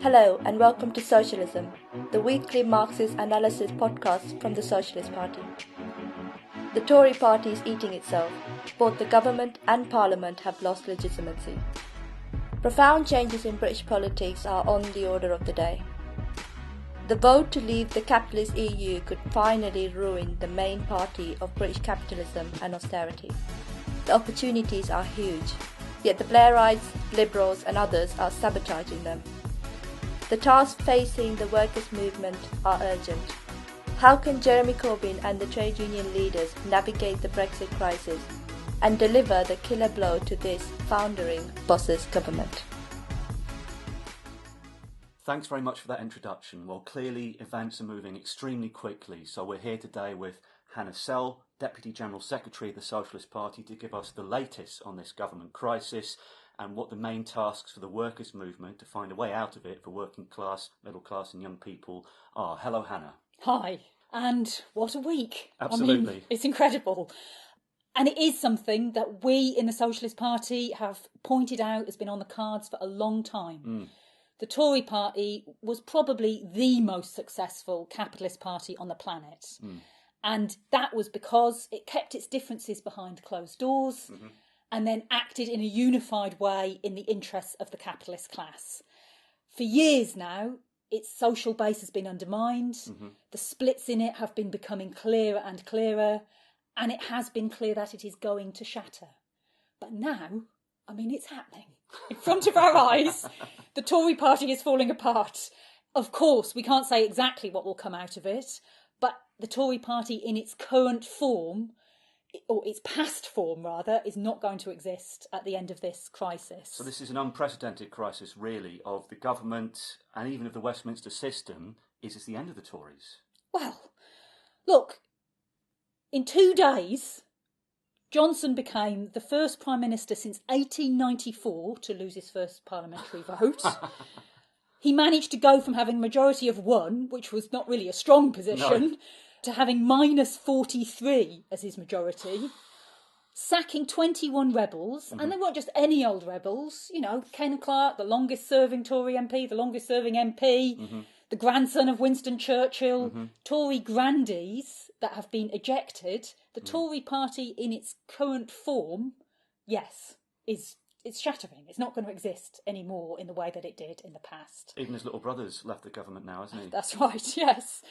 Hello and welcome to Socialism, the weekly Marxist analysis podcast from the Socialist Party. The Tory party is eating itself. Both the government and parliament have lost legitimacy. Profound changes in British politics are on the order of the day. The vote to leave the capitalist EU could finally ruin the main party of British capitalism and austerity. The opportunities are huge, yet the Blairites, Liberals and others are sabotaging them. The tasks facing the workers' movement are urgent. How can Jeremy Corbyn and the trade union leaders navigate the Brexit crisis and deliver the killer blow to this foundering boss's government? Thanks very much for that introduction. Well, clearly events are moving extremely quickly, so we're here today with Hannah Sell, Deputy General Secretary of the Socialist Party, to give us the latest on this government crisis and what the main tasks for the workers' movement to find a way out of it for working class, middle class and young people are. Hello, Hannah. Hi, and what a week. Absolutely. I mean, it's incredible. And it is something that we in the Socialist Party have pointed out has been on the cards for a long time. The Tory party was probably the most successful capitalist party on the planet. And that was because it kept its differences behind closed doors and then acted in a unified way in the interests of the capitalist class. For years now, its social base has been undermined. The splits in it have been becoming clearer and clearer, and it has been clear that it is going to shatter. But now, I mean, it's happening. In front of our eyes, the Tory party is falling apart. Of course, we can't say exactly what will come out of it, but the Tory party in its current form, or its past form rather, is not going to exist at the end of this crisis. So this is an unprecedented crisis, really, of the government and even of the Westminster system. Is this the end of the Tories? Well, look, in 2 days, Johnson became the first Prime Minister since 1894 to lose his first parliamentary vote. He managed to go from having a majority of 1, which was not really a strong position, to having minus 43 as his majority, sacking 21 rebels, and they weren't just any old rebels, you know, Ken Clarke, the longest serving Tory MP, the longest serving MP, the grandson of Winston Churchill, Tory grandees that have been ejected. The Tory party in its current form, yes, it's shattering. It's not going to exist anymore in the way that it did in the past. Even his little brother's left the government now, hasn't he? That's right, yes.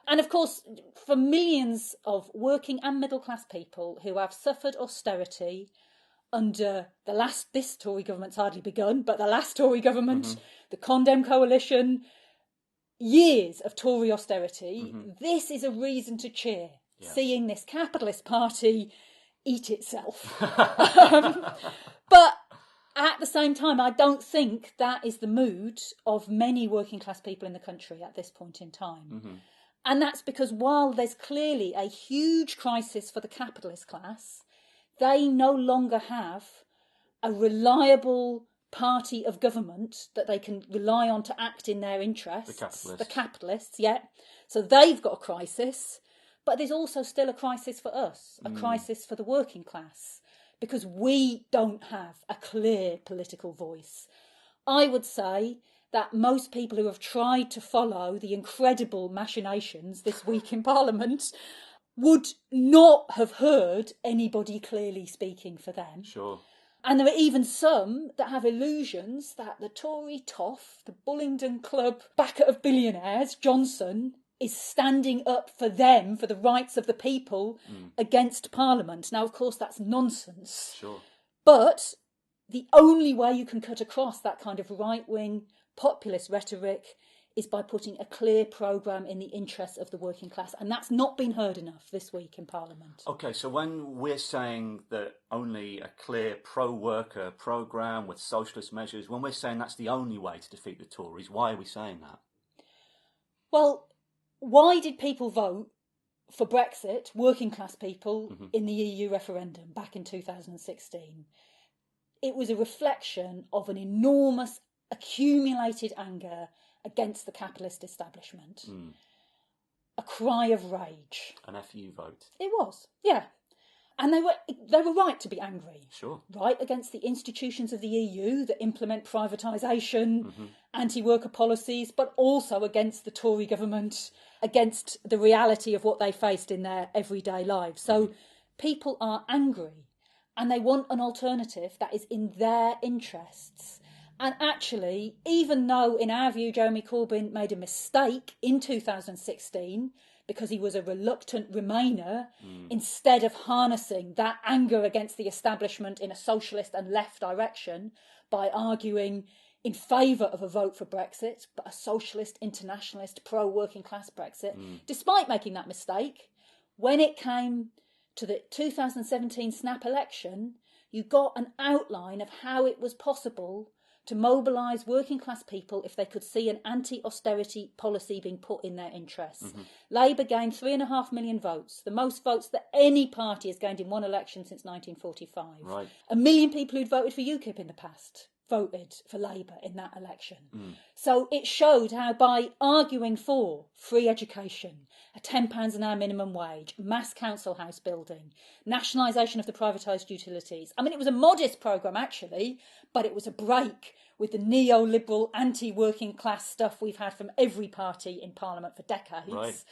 And of course, for millions of working and middle class people who have suffered austerity under this Tory government's hardly begun, but the last Tory government, the Condemn Coalition, years of Tory austerity, this is a reason to cheer, seeing this capitalist party eat itself. But at the same time, I don't think that is the mood of many working class people in the country at this point in time. And that's because while there's clearly a huge crisis for the capitalist class, they no longer have a reliable party of government that they can rely on to act in their interests. The capitalists, yeah. So they've got a crisis, but there's also still a crisis for us, a crisis for the working class, because we don't have a clear political voice. I would say that most people who have tried to follow the incredible machinations this week in Parliament would not have heard anybody clearly speaking for them. Sure. And there are even some that have illusions that the Tory toff, the Bullingdon Club backer of billionaires, Johnson, is standing up for them, for the rights of the people, against Parliament. Now, of course, that's nonsense. Sure. But the only way you can cut across that kind of right-wing populist rhetoric is by putting a clear programme in the interests of the working class. And that's not been heard enough this week in Parliament. OK, so when we're saying that only a clear pro-worker programme with socialist measures, when we're saying that's the only way to defeat the Tories, why are we saying that? Well, why did people vote for Brexit, working class people, in the EU referendum back in 2016? It was a reflection of an enormous accumulated anger against the capitalist establishment. A cry of rage. An FU vote. It was, yeah. And they were right to be angry. Sure. Right against the institutions of the EU that implement privatisation, anti-worker policies, but also against the Tory government, against the reality of what they faced in their everyday lives. So people are angry and they want an alternative that is in their interests. And actually, even though in our view Jeremy Corbyn made a mistake in 2016 because he was a reluctant Remainer, instead of harnessing that anger against the establishment in a socialist and left direction by arguing in favour of a vote for Brexit, but a socialist, internationalist, pro-working class Brexit, despite making that mistake, when it came to the 2017 snap election, you got an outline of how it was possible to mobilise working class people if they could see an anti-austerity policy being put in their interests. Labour gained 3.5 million votes, the most votes that any party has gained in one election since 1945. Right. 1 million people who'd voted for UKIP in the past voted for Labour in that election. So it showed how by arguing for free education, a £10 an hour minimum wage, mass council house building, nationalisation of the privatised utilities. I mean, it was a modest programme actually, but it was a break with the neoliberal anti-working class stuff we've had from every party in Parliament for decades. Right.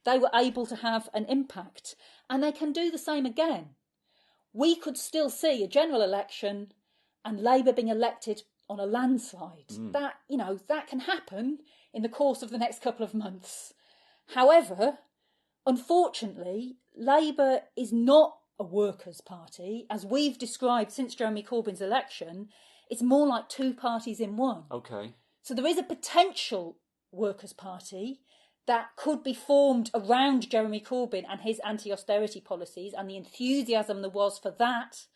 They were able to have an impact, and they can do the same again. We could still see a general election and Labour being elected on a landslide. That, that can happen in the course of the next couple of months. However, unfortunately, Labour is not a workers' party. As we've described since Jeremy Corbyn's election, it's more like two parties in one. Okay. So there is a potential workers' party that could be formed around Jeremy Corbyn and his anti-austerity policies and the enthusiasm there was for that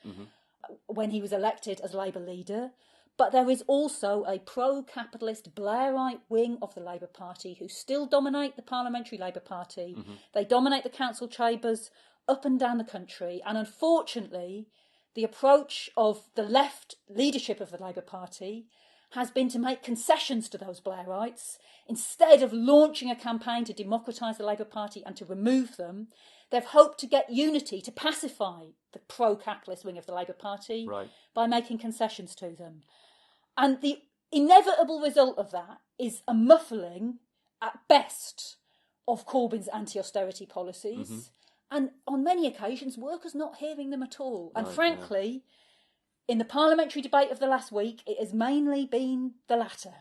when he was elected as Labour leader. But there is also a pro-capitalist Blairite wing of the Labour Party who still dominate the parliamentary Labour Party. They dominate the council chambers up and down the country. And unfortunately, the approach of the left leadership of the Labour Party has been to make concessions to those Blairites. Instead of launching a campaign to democratise the Labour Party and to remove them, they've hoped to get unity to pacify the pro-capitalist wing of the Labour Party by making concessions to them. And the inevitable result of that is a muffling, at best, of Corbyn's anti-austerity policies. And on many occasions, workers not hearing them at all. And frankly, in the parliamentary debate of the last week, it has mainly been the latter,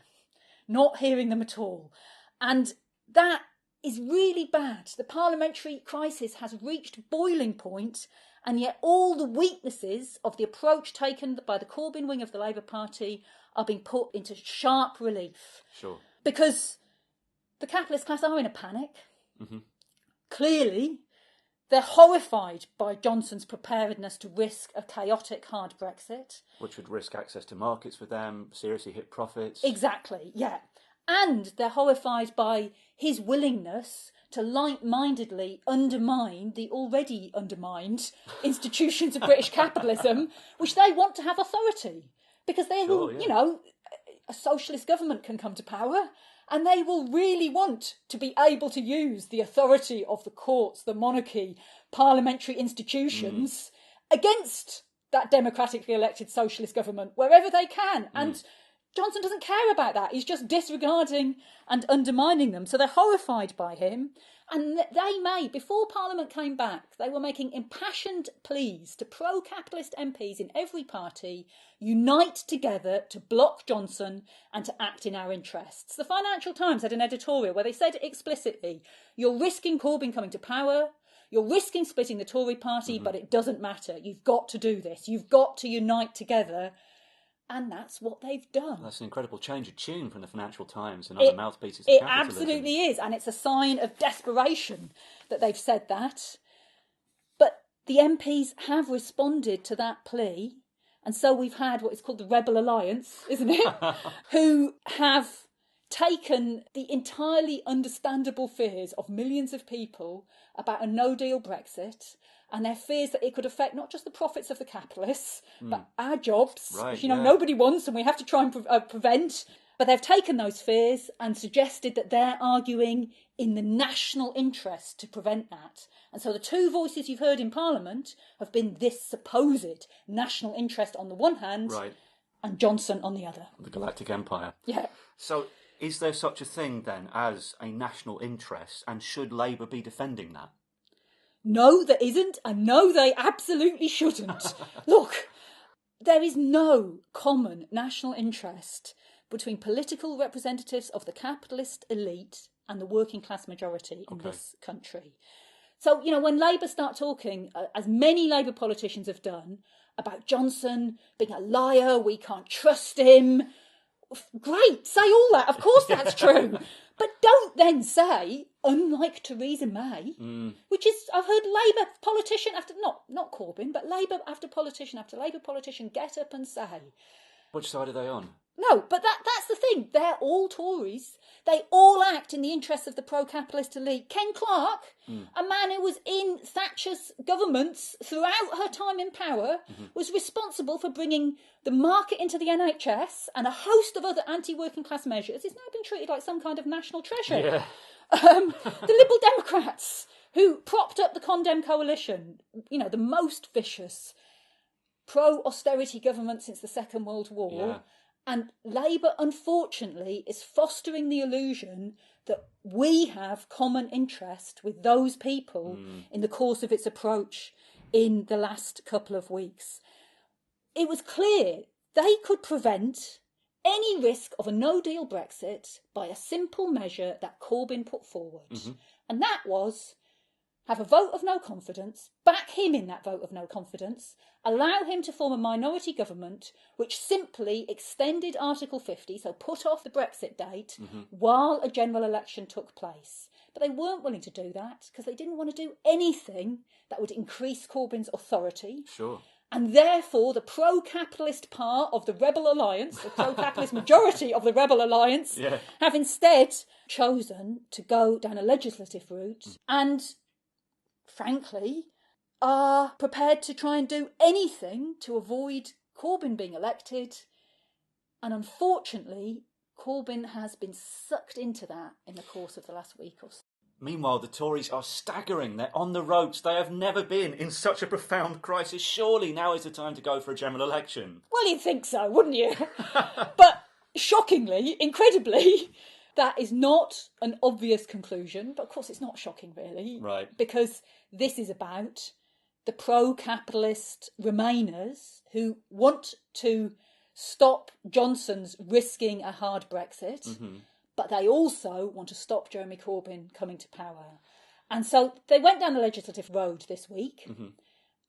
not hearing them at all. And that is really bad. The parliamentary crisis has reached boiling point, and yet all the weaknesses of the approach taken by the Corbyn wing of the Labour Party are being put into sharp relief. Sure. Because the capitalist class are in a panic. Clearly, they're horrified by Johnson's preparedness to risk a chaotic hard Brexit. Which would risk access to markets for them, seriously hit profits. Exactly, yeah. And they're horrified by his willingness to like-mindedly undermine the already undermined institutions of British capitalism, which they want to have authority. Because they will, a socialist government can come to power and they will really want to be able to use the authority of the courts, the monarchy, parliamentary institutions against that democratically elected socialist government wherever they can. And Johnson doesn't care about that. He's just disregarding and undermining them. So they're horrified by him. And they may, before Parliament came back, they were making impassioned pleas to pro-capitalist MPs in every party, unite together to block Johnson and to act in our interests. The Financial Times had an editorial where they said explicitly, you're risking Corbyn coming to power, you're risking splitting the Tory party, but it doesn't matter. You've got to do this. You've got to unite together. And that's what they've done. That's an incredible change of tune from the Financial Times and other mouthpieces of capitalism. It absolutely is, and it's a sign of desperation that they've said that. But the MPs have responded to that plea, and so we've had what is called the Rebel Alliance, isn't it? Who have taken the entirely understandable fears of millions of people about a no-deal Brexit and their fears that it could affect not just the profits of the capitalists, but our jobs, which, nobody wants and we have to try and prevent. But they've taken those fears and suggested that they're arguing in the national interest to prevent that. And so the two voices you've heard in Parliament have been this supposed national interest on the one hand, right, and Johnson on the other. the Galactic Empire. Yeah. So is there such a thing then as a national interest, and should Labour be defending that? No, there isn't, and no, they absolutely shouldn't. Look, there is no common national interest between political representatives of the capitalist elite and the working class majority in this country. So, when Labour start talking, as many Labour politicians have done, about Johnson being a liar, we can't trust him, great, say all that, of course that's true. But don't then say, unlike Theresa May, which is, I've heard Labour politician after, not Corbyn, but Labour after Labour politician get up and say. Which side are they on? No, but that's the thing. They're all Tories. They all act in the interests of the pro-capitalist elite. Ken Clarke, a man who was in Thatcher's governments throughout her time in power, was responsible for bringing the market into the NHS and a host of other anti-working class measures. He's now been treated like some kind of national treasure. Yeah. The Liberal Democrats, who propped up the Condemn coalition, the most vicious pro-austerity government since the Second World War. Yeah. And Labour, unfortunately, is fostering the illusion that we have common interest with those people in the course of its approach in the last couple of weeks. It was clear they could prevent any risk of a no-deal Brexit by a simple measure that Corbyn put forward. And that was have a vote of no confidence, back him in that vote of no confidence, allow him to form a minority government which simply extended Article 50, so put off the Brexit date, while a general election took place. But they weren't willing to do that because they didn't want to do anything that would increase Corbyn's authority. Sure. And therefore, the pro-capitalist part of the Rebel Alliance, the pro-capitalist majority of the Rebel Alliance, have instead chosen to go down a legislative route and, frankly, are prepared to try and do anything to avoid Corbyn being elected. And unfortunately, Corbyn has been sucked into that in the course of the last week or so. Meanwhile, the Tories are staggering. They're on the ropes. They have never been in such a profound crisis. Surely now is the time to go for a general election. Well, you'd think so, wouldn't you? But shockingly, incredibly, that is not an obvious conclusion. But of course, it's not shocking, really. Right. Because this is about the pro-capitalist Remainers who want to stop Johnson's risking a hard Brexit, but they also want to stop Jeremy Corbyn coming to power. And so they went down the legislative road this week,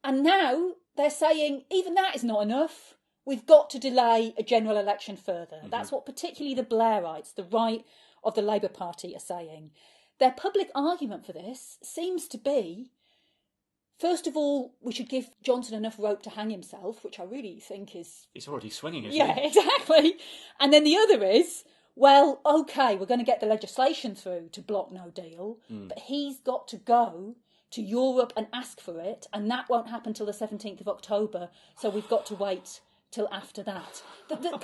and now they're saying even that is not enough. We've got to delay a general election further. That's what particularly the Blairites, the right of the Labour Party, are saying. Their public argument for this seems to be, first of all, we should give Johnson enough rope to hang himself, which I really think is... He's already swinging, isn't he? Yeah, exactly. And then the other is, well, OK, we're going to get the legislation through to block no deal, but he's got to go to Europe and ask for it, and that won't happen till the 17th of October, so we've got to wait till after that. The kind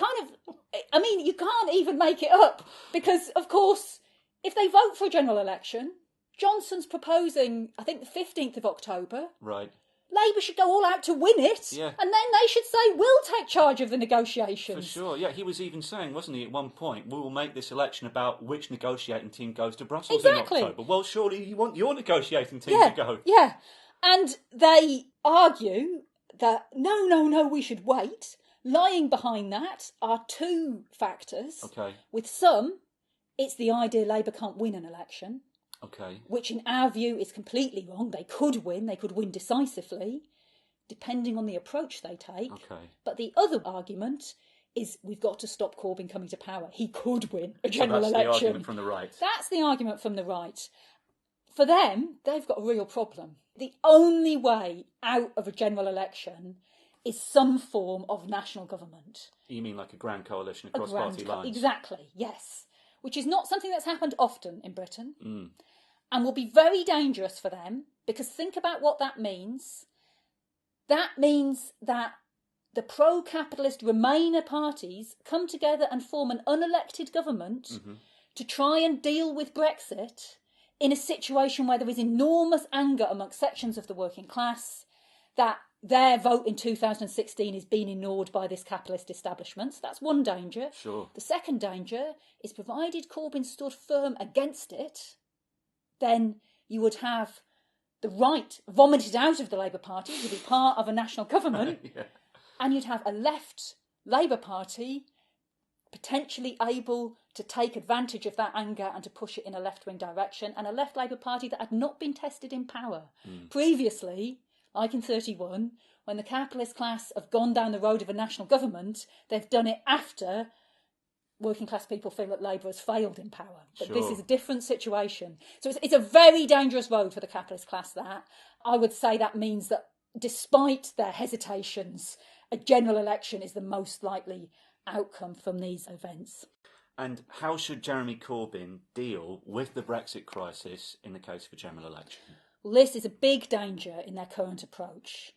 of... I mean, you can't even make it up, because, of course, if they vote for a general election, Johnson's proposing, I think, the 15th of October. Right. Labour should go all out to win it, and then they should say, we'll take charge of the negotiations. For sure, yeah. He was even saying, wasn't he, at one point, we will make this election about which negotiating team goes to Brussels in October. Well, surely you want your negotiating team to go. Yeah, and they argue that, no, we should wait. Lying behind that are two factors. Okay. With some, it's the idea Labour can't win an election. Okay. Which in our view is completely wrong. They could win decisively, depending on the approach they take. Okay. But the other argument is we've got to stop Corbyn coming to power. He could win a general election. That's the argument from the right. That's the argument from the right. For them, they've got a real problem. The only way out of a general election is some form of national government. You mean like a grand coalition across party lines? Exactly, yes. Which is not something that's happened often in Britain. And will be very dangerous for them, because think about what that means. That means that the pro-capitalist Remainer parties come together and form an unelected government to try and deal with Brexit in a situation where there is enormous anger amongst sections of the working class that their vote in 2016 is being ignored by this capitalist establishment. So that's one danger. Sure. The second danger is, provided Corbyn stood firm against it, then you would have the right vomited out of the Labour Party to be part of a national government, Yeah. and you'd have a left Labour Party potentially able to take advantage of that anger and to push it in a left-wing direction, and a left Labour Party that had not been tested in power. Previously, like in 31, when the capitalist class have gone down the road of a national government, they've done it after working class people feel that Labour has failed in power. But this is a different situation. So it's a very dangerous road for the capitalist class, that. I would say that means that despite their hesitations, a general election is the most likely outcome from these events. And how should Jeremy Corbyn deal with the Brexit crisis in the case of a general election? Well, this is a big danger in their current approach.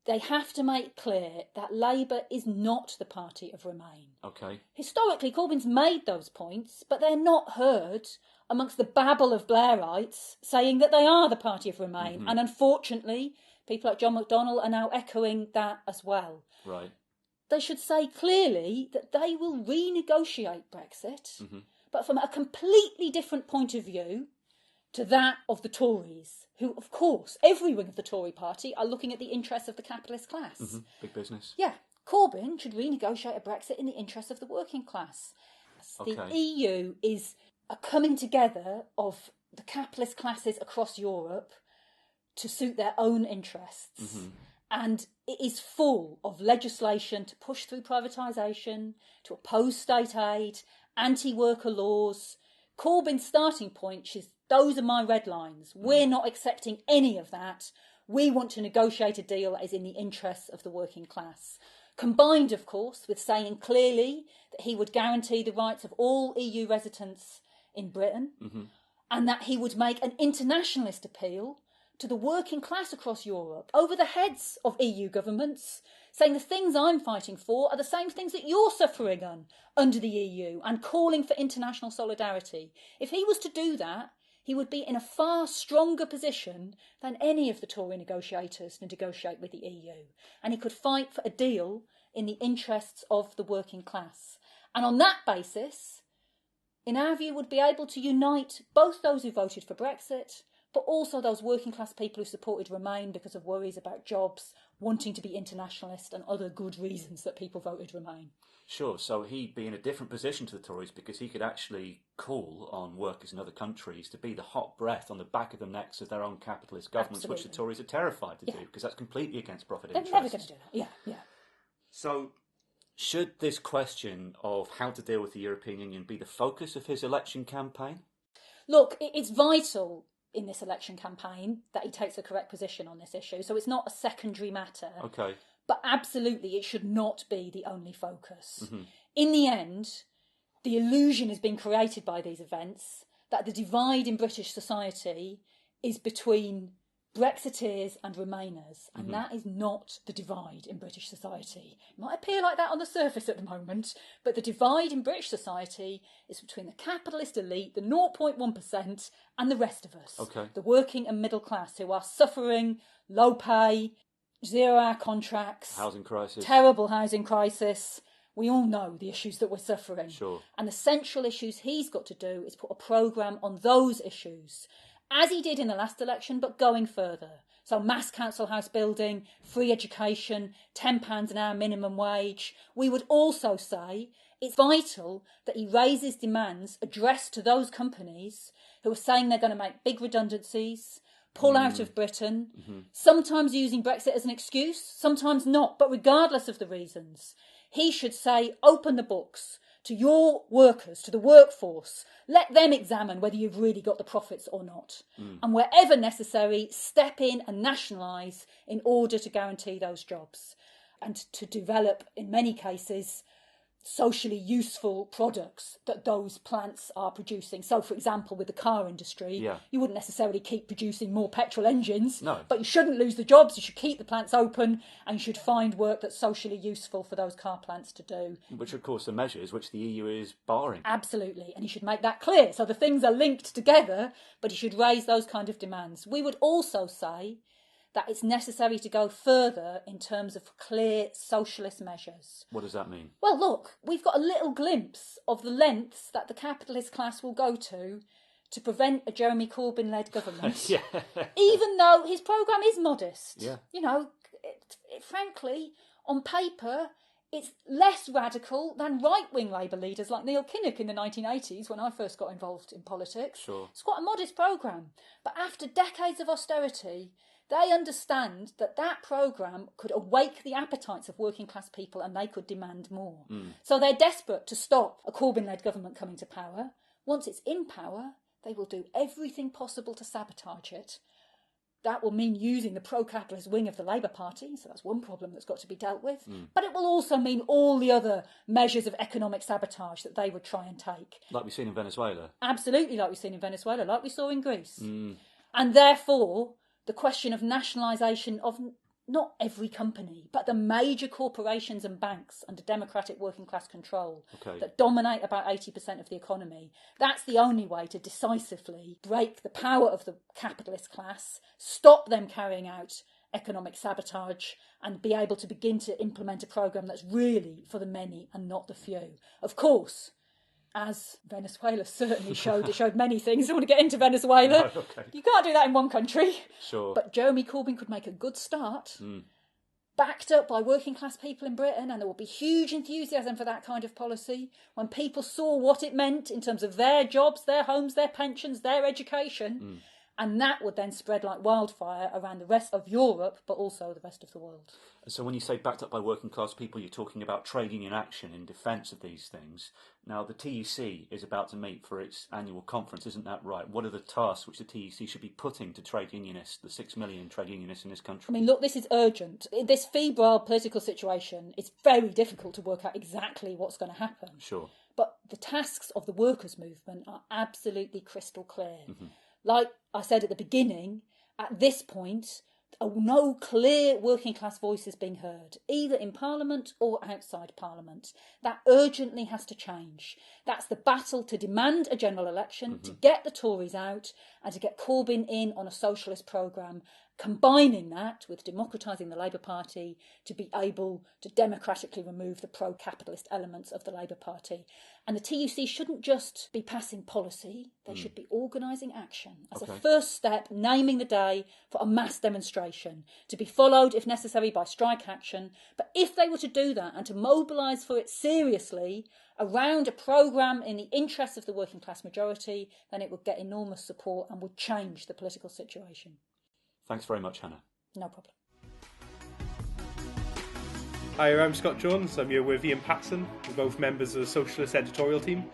They have to make clear that Labour is not the party of Remain. Okay. Historically, Corbyn's made those points, but they're not heard amongst the babble of Blairites saying that they are the party of Remain. And unfortunately, people like John McDonnell are now echoing that as well. Right. They should say clearly that they will renegotiate Brexit, but from a completely different point of view to that of the Tories, who, of course, every wing of the Tory party are looking at the interests of the capitalist class. Big business. Yeah, Corbyn should renegotiate a Brexit in the interests of the working class. Okay. The EU is a coming together of the capitalist classes across Europe to suit their own interests. And it is full of legislation to push through privatisation, to oppose state aid, anti-worker laws. Corbyn's starting point is, those are my red lines. We're not accepting any of that. We want to negotiate a deal that is in the interests of the working class. Combined, of course, with saying clearly that he would guarantee the rights of all EU residents in Britain, and that he would make an internationalist appeal to the working class across Europe over the heads of EU governments, saying the things I'm fighting for are the same things that you're suffering on under the EU, and calling for international solidarity. If he was to do that, he would be in a far stronger position than any of the Tory negotiators to negotiate with the EU. And he could fight for a deal in the interests of the working class. And on that basis, in our view, would be able to unite both those who voted for Brexit, but also those working class people who supported Remain because of worries about jobs, wanting to be internationalist, and other good reasons that people voted Remain. Sure, so he'd be in a different position to the Tories because he could actually call on workers in other countries to be the hot breath on the back of the necks of their own capitalist governments, which the Tories are terrified to do, because that's completely against profit interests. They're never going to do that, yeah. So, should this question of how to deal with the European Union be the focus of his election campaign? Look, it's vital in this election campaign that he takes the correct position on this issue, so it's not a secondary matter. Okay. But absolutely, it should not be the only focus. In the end, the illusion has been created by these events that the divide in British society is between Brexiteers and Remainers, and that is not the divide in British society. It might appear like that on the surface at the moment, but the divide in British society is between the capitalist elite, the 0.1%, and the rest of us, the working and middle class, who are suffering low pay, 0-hour contracts, housing crisis, terrible housing crisis. We all know the issues that we're suffering. Sure. And the central issues he's got to do is put a programme on those issues, as he did in the last election, but going further. So mass council house building, free education, £10 an hour minimum wage. We would also say it's vital that he raises demands addressed to those companies who are saying they're going to make big redundancies, pull out of Britain, sometimes using Brexit as an excuse, sometimes not. But regardless of the reasons, he should say, open the books to your workers, to the workforce. Let them examine whether you've really got the profits or not. And wherever necessary, step in and nationalise in order to guarantee those jobs. And to develop, in many cases, socially useful products that those plants are producing. So, for example, with the car industry, you wouldn't necessarily keep producing more petrol engines, but you shouldn't lose the jobs. You should keep the plants open, and you should find work that's socially useful for those car plants to do. Which, of course, are measures which the EU is barring. Absolutely, and you should make that clear. So the things are linked together, but you should raise those kind of demands. We would also say that it's necessary to go further in terms of clear socialist measures. What does that mean? Well, look, we've got a little glimpse of the lengths that the capitalist class will go to prevent a Jeremy Corbyn-led government, even though his programme is modest. You know, frankly, on paper, it's less radical than right-wing Labour leaders like Neil Kinnock in the 1980s when I first got involved in politics. It's quite a modest programme. But after decades of austerity, they understand that that programme could awake the appetites of working class people and they could demand more. So they're desperate to stop a Corbyn-led government coming to power. Once it's in power, they will do everything possible to sabotage it. That will mean using the pro-capitalist wing of the Labour Party, so that's one problem that's got to be dealt with. But it will also mean all the other measures of economic sabotage that they would try and take. Like we've seen in Venezuela. Absolutely, like we've seen in Venezuela, like we saw in Greece. And therefore, the question of nationalisation of not every company, but the major corporations and banks under democratic working class control that dominate about 80% of the economy. That's the only way to decisively break the power of the capitalist class, stop them carrying out economic sabotage, and be able to begin to implement a programme that's really for the many and not the few. Of course, as Venezuela certainly showed, it showed many things. I don't want to get into Venezuela. You can't do that in one country. But Jeremy Corbyn could make a good start, backed up by working class people in Britain, and there will be huge enthusiasm for that kind of policy when people saw what it meant in terms of their jobs, their homes, their pensions, their education. And that would then spread like wildfire around the rest of Europe, but also the rest of the world. So when you say backed up by working class people, you're talking about trade union action in defence of these things. Now, the TUC is about to meet for its annual conference, isn't that right? What are the tasks which the TUC should be putting to trade unionists, the 6 million trade unionists in this country? I mean, look, this is urgent. In this febrile political situation, it's very difficult to work out exactly what's going to happen. But the tasks of the workers' movement are absolutely crystal clear. Like I said at the beginning, at this point, no clear working class voice is being heard, either in Parliament or outside Parliament. That urgently has to change. That's the battle to demand a general election, to get the Tories out and to get Corbyn in on a socialist programme, combining that with democratising the Labour Party to be able to democratically remove the pro-capitalist elements of the Labour Party. And the TUC shouldn't just be passing policy, they should be organising action. As a first step, naming the day for a mass demonstration, to be followed, if necessary, by strike action. But if they were to do that and to mobilise for it seriously around a programme in the interests of the working class majority, then it would get enormous support and would change the political situation. Thanks very much, Hannah. No problem. Hi, I'm Scott Jones. I'm here with Ian Patson. We're both members of the Socialist editorial team,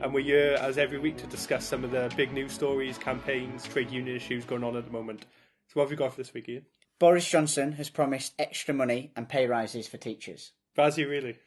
and we're here as every week to discuss some of the big news stories, campaigns, trade union issues going on at the moment. So what have you got for this week, Ian? Boris Johnson has promised extra money and pay rises for teachers. Has he really?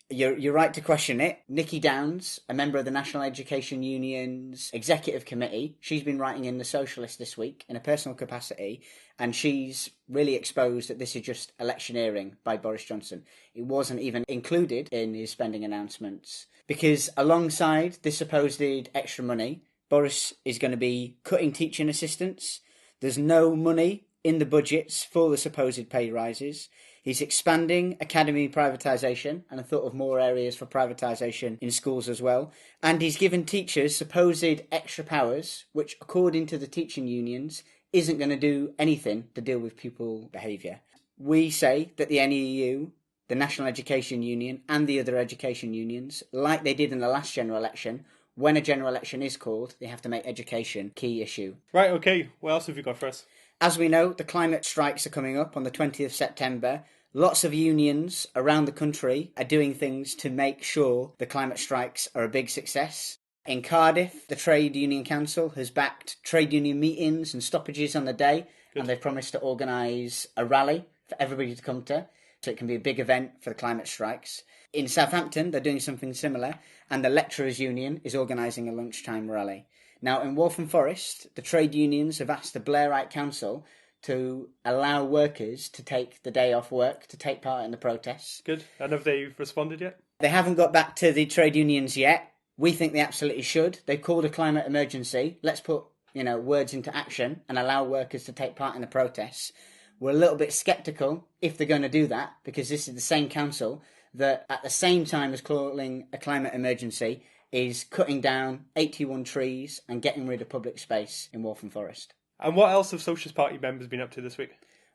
You're right to question it. Nikki Downs, a member of the National Education Union's executive committee, she's been writing in The Socialist this week in a personal capacity, and she's really exposed that this is just electioneering by Boris Johnson. It wasn't even included in his spending announcements, because alongside this supposed extra money, Boris is going to be cutting teaching assistants. There's no money in the budgets for the supposed pay rises. He's expanding academy privatisation and a thought of more areas for privatisation in schools as well. And he's given teachers supposed extra powers, which, according to the teaching unions, isn't going to do anything to deal with pupil behaviour. We say that the NEU, the National Education Union, and the other education unions, like they did in the last general election, when a general election is called, they have to make education key issue. Right, OK. What else have you got for us? As we know, the climate strikes are coming up on the 20th of September. Lots of unions around the country are doing things to make sure the climate strikes are a big success. In Cardiff, the Trade Union Council has backed trade union meetings and stoppages on the day, and they've promised to organise a rally for everybody to come to, so it can be a big event for the climate strikes. In Southampton, they're doing something similar, and the Lecturers' Union is organising a lunchtime rally. Now, in Waltham Forest, the trade unions have asked the Blairite Council to allow workers to take the day off work to take part in the protests. Good. And have they responded yet? They haven't got back to the trade unions yet. We think they absolutely should. They've called a climate emergency. Let's put, words into action and allow workers to take part in the protests. We're a little bit sceptical if they're going to do that, because this is the same council that, at the same time as calling a climate emergency, is cutting down 81 trees and getting rid of public space in Waltham Forest. And what else have Socialist Party members been up to this week?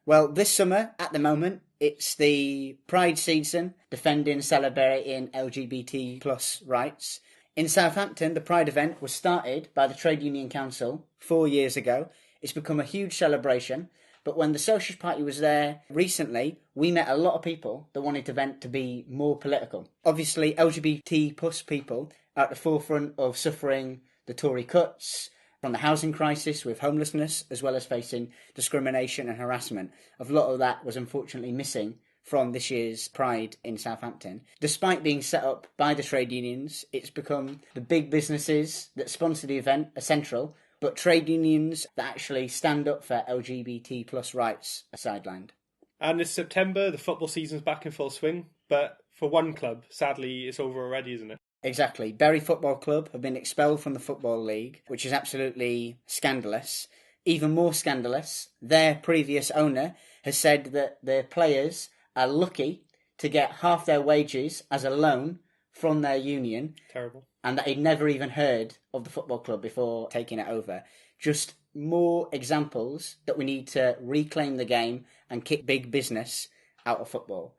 Well, this summer, at the moment, it's the Pride season, defending, celebrating LGBT plus rights. In Southampton, the Pride event was started by the Trade Union Council 4 years ago. It's become a huge celebration. But when the Socialist Party was there recently, we met a lot of people that wanted the event to be more political. Obviously, LGBT plus people are at the forefront of suffering the Tory cuts, from the housing crisis with homelessness, as well as facing discrimination and harassment. A lot of that was unfortunately missing from this year's Pride in Southampton. Despite being set up by the trade unions, it's become the big businesses that sponsor the event are central, but trade unions that actually stand up for LGBT plus rights are sidelined. And this September, the football season's back in full swing, but for one club, sadly, it's over already, isn't it? Exactly. Bury Football Club have been expelled from the Football League, which is absolutely scandalous. Even more scandalous, their previous owner has said that their players are lucky to get half their wages as a loan from their union. Terrible. And that he'd never even heard of the football club before taking it over. Just more examples that we need to reclaim the game and kick big business out of football.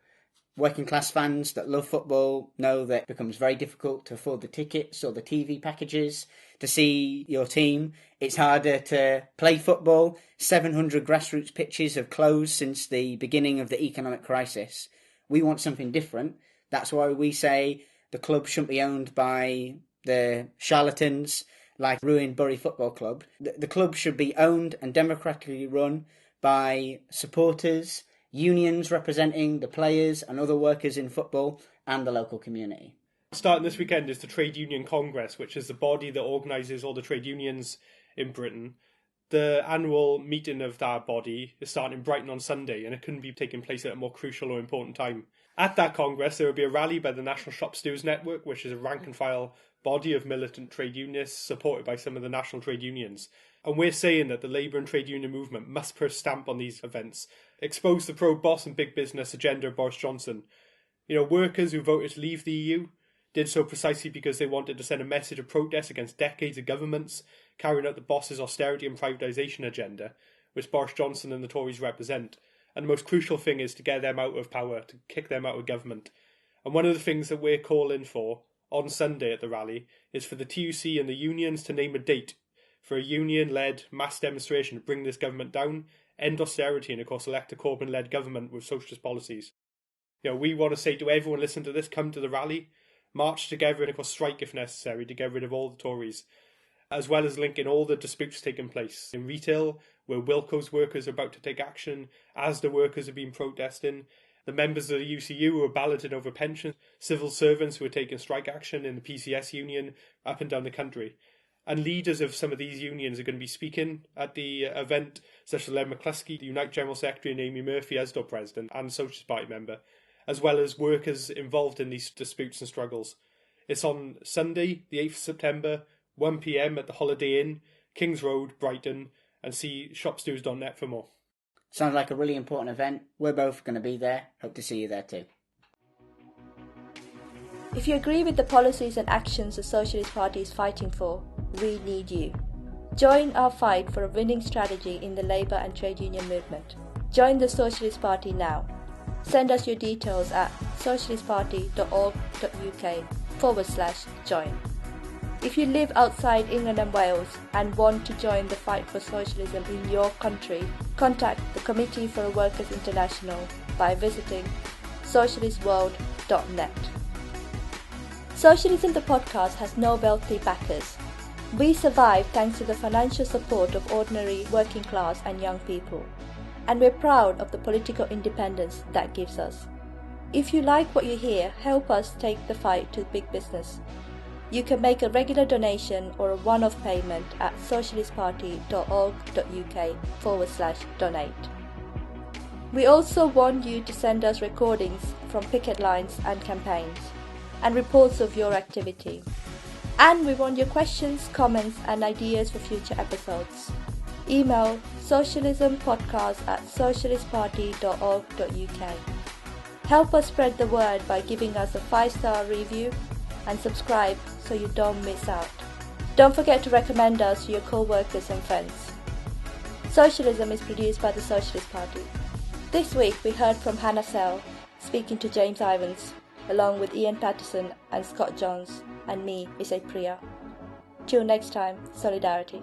Working class fans that love football know that it becomes very difficult to afford the tickets or the TV packages to see your team. It's harder to play football. 700 grassroots pitches have closed since the beginning of the economic crisis. We want something different. That's why we say the club shouldn't be owned by the charlatans like ruined Bury Football Club. The club should be owned and democratically run by supporters, unions representing the players and other workers in football, and the local community. Starting this weekend is the Trade Union Congress, which is the body that organises all the trade unions in Britain. The annual meeting of that body is starting in Brighton on Sunday, and it couldn't be taking place at a more crucial or important time. At that Congress, there will be a rally by the National Shop Stewards Network, which is a rank-and-file body of militant trade unionists supported by some of the national trade unions. And we're saying that the labour and trade union movement must put a stamp on these events, expose the pro-boss and big business agenda of Boris Johnson. Workers who voted to leave the EU did so precisely because they wanted to send a message of protest against decades of governments carrying out the boss's austerity and privatisation agenda, which Boris Johnson and the Tories represent. And the most crucial thing is to get them out of power, to kick them out of government. And one of the things that we're calling for on Sunday at the rally is for the TUC and the unions to name a date for a union-led mass demonstration to bring this government down, end austerity, and of course elect a Corbyn-led government with socialist policies. We want to say to everyone listening to this, come to the rally, march together and of course strike if necessary to get rid of all the Tories, as well as linking all the disputes taking place in retail, where Wilko's workers are about to take action, as the workers have been protesting, the members of the UCU who are balloting over pensions, civil servants who are taking strike action in the PCS union up and down the country. And leaders of some of these unions are going to be speaking at the event, such as Len McCluskey, the Unite General Secretary, and Amy Murphy, USDOP President and Socialist Party member, as well as workers involved in these disputes and struggles. It's on Sunday, the 8th of September, 1 p.m. at the Holiday Inn, Kings Road, Brighton, and see shopstewards.net for more. Sounds like a really important event. We're both going to be there. Hope to see you there too. If you agree with the policies and actions the Socialist Party is fighting for, we need you. Join our fight for a winning strategy in the labour and trade union movement. Join the Socialist Party now. Send us your details at socialistparty.org.uk/join. If you live outside England and Wales and want to join the fight for socialism in your country, contact the Committee for Workers International by visiting socialistworld.net. Socialism the podcast has no wealthy backers. We survive thanks to the financial support of ordinary working class and young people, and we're proud of the political independence that gives us. If you like what you hear, help us take the fight to big business. You can make a regular donation or a one-off payment at socialistparty.org.uk/donate. We also want you to send us recordings from picket lines and campaigns, and reports of your activity. And we want your questions, comments and ideas for future episodes. Email socialismpodcast@socialistparty.org.uk. Help us spread the word by giving us a 5-star review and subscribe so you don't miss out. Don't forget to recommend us to your co-workers and friends. Socialism is produced by the Socialist Party. This week we heard from Hannah Sell speaking to James Ivans, along with Ian Patterson and Scott Jones, and me, Isay Priya. Till next time, solidarity.